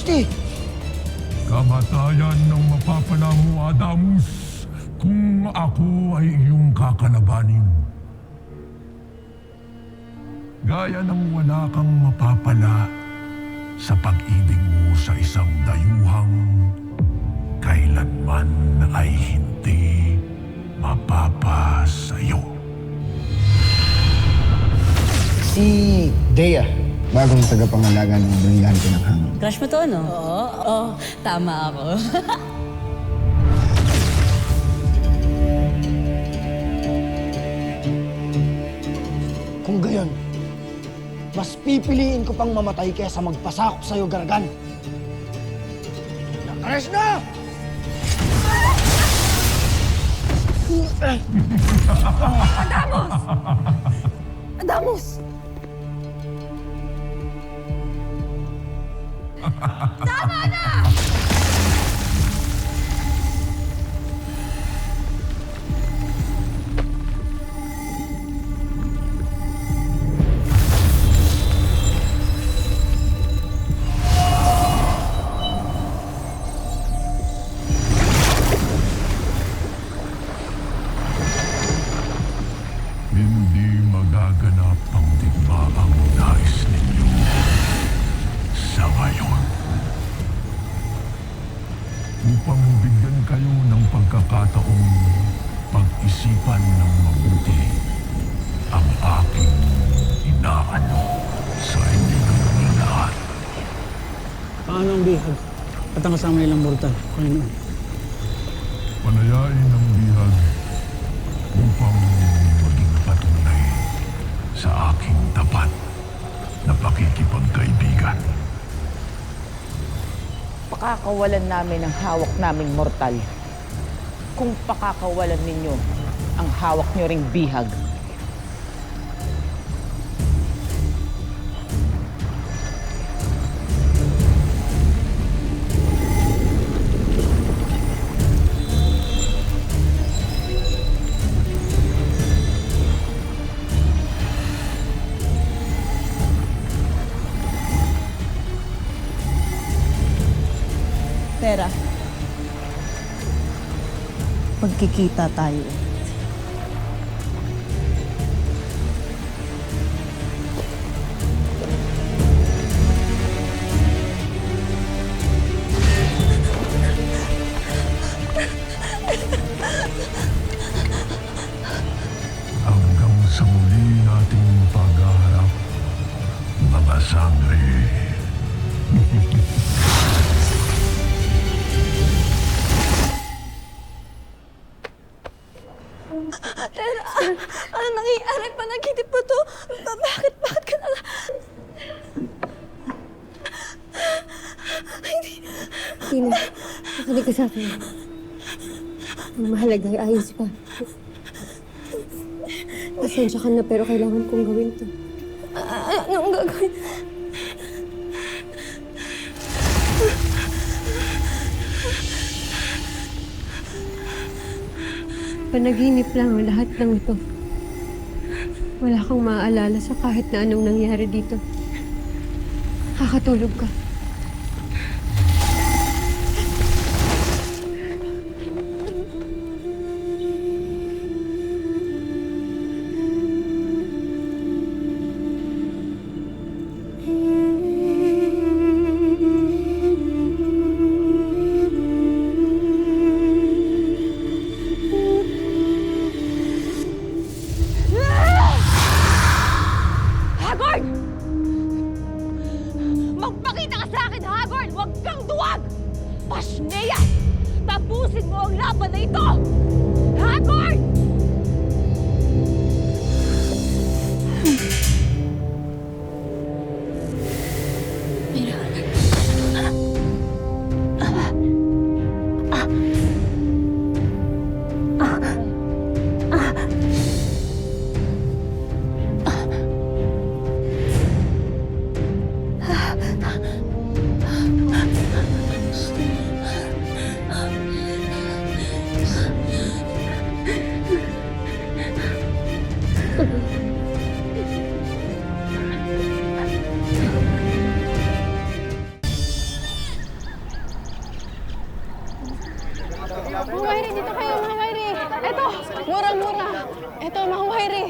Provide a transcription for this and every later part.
Vashti! Kamatayan ng mapapala mo, Adamus, kung ako ay iyong kakalabanin. Gaya ng wala kang mapapala sa pag-ibig mo sa isang dayuhang kailanman ay hindi mapapasayo. Si Dea, bagong tagapangalaga ng brilyante ng hangin. Crush mo to, no? Oo, tama ako. Kung gayon, mas pipiliin ko pang mamatay kaysa magpasakop sa'yo, Gargan. Nakares na! Adamus! Hindi magaganap ang digmaang nais ninyo sa ngayon. Upang bigyan kayo ng pagkakataong pag-isipan ng mabuti ang aking inaano sa inyong lahat. Paano ang bihag at ang kasama nilang mortal, Panginoon? Panayain ang bihag upang maging patunay sa aking tapat na pakikipagkaibigan. Pakakawalan namin ang hawak naming mortal. Kung pakakawalan ninyo ang hawak nyo ring bihag. Pera. Pagkikita tayo. Hanggang sa muli nating paghaharap, mga sangre. Ano nangyayari? Panaginip mo to? Bakit ka na... Tina, nakinig ka sa akin. Ang mahalaga ay ayos ka. Pasensya ka na pero kailangan kong gawin to. Anong gagawin? Panaginip lang ang lahat ng ito. Wala kang maaalala sa kahit na anong nangyari dito. Kakatulog ka. Hagorn! Magpakita ka sa akin, Hagorn! Huwag kang duwag! Pasneya! Tapusin mo ang laban na ito! Hagorn! Eto, mahuhay rin.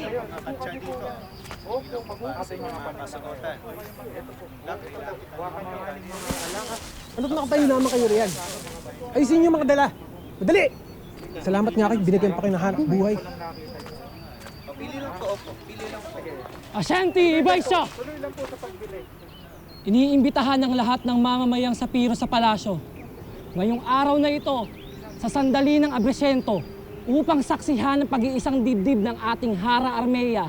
Ano't nakatayo naman kayo riyan? Ayusin niyo mga dala. Madali! Salamat nga kayo, binigyan pa kayo ng hanap buhay. Ashanti, iba isa! Iniimbitahan ng lahat ng mamamayang sapiro sa palasyo ngayong araw na ito sa sandali ng Abresiento upang saksihan ang pag-iisang dibdib ng ating Hara Armea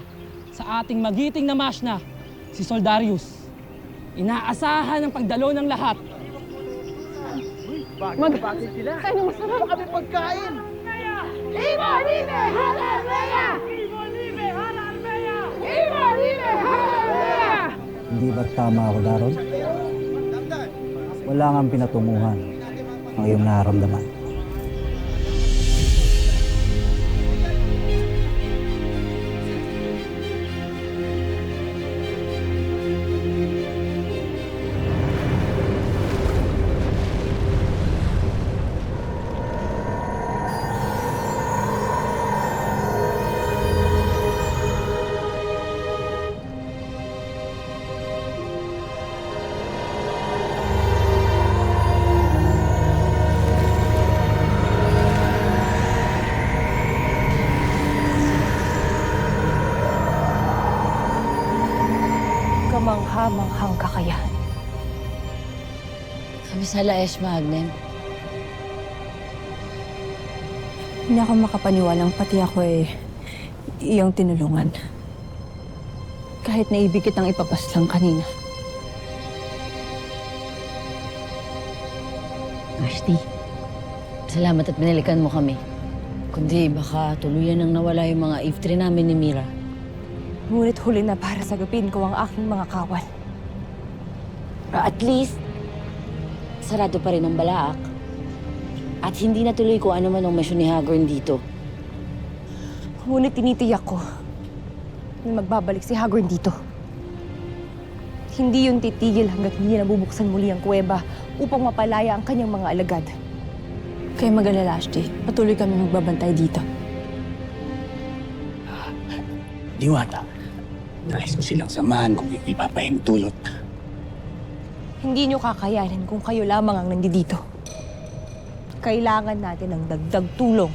sa ating magiting na masna, si Soldarius. Inaasahan ang pagdalo ng lahat. Kain ng masarap. Kami pagkain! Ibo Libe Hara Armea! Ibo Libe Hara Armea! Ibo Libe Hara Armea! Hindi ba tama ako, Daron? Wala nga pinatunguhan ang iyong nararamdaman. Kamangha-manghang kakayahan. Kami sa Laesh Magnem. Hindi ako makapaniwalang pati ako iyong tinulungan. Kahit naibig kitang ipapaslang kanina. Ashti, salamat at binalikan mo kami. Kundi baka tuluyan nang nawala yung mga iftri namin ni Mira. Ngunit huli na para sagapin ko ang aking mga kawal. At least, sarado pa rin ang balaak. At hindi natuloy ko ano man ang misyon ni Hagorn dito. Ngunit tinitiyak ko na magbabalik si Hagorn dito. Hindi yun titigil hanggat hindi nabubuksan muli ang kuweba upang mapalaya ang kanyang mga alagad. Kaya mag-alala, Ashti. Patuloy kami magbabantay dito. Diwata, nais ko silang samahan kung ipapahintulot. Hindi nyo kakayanin kung kayo lamang ang nandito. Kailangan natin ng dagdag tulong.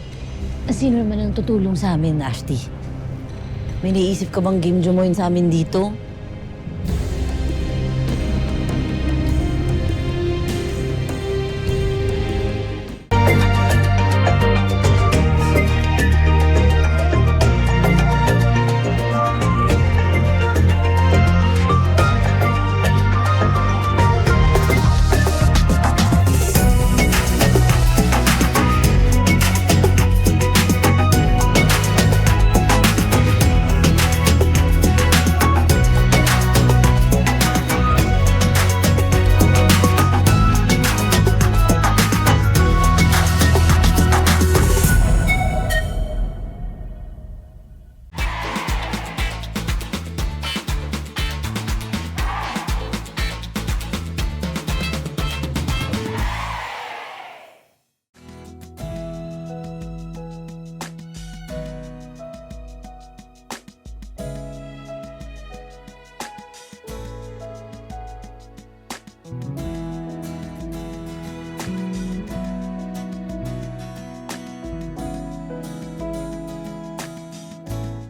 Sino naman ang tutulong sa amin, Ashti? May naisip ka bang game jomoin sa amin dito?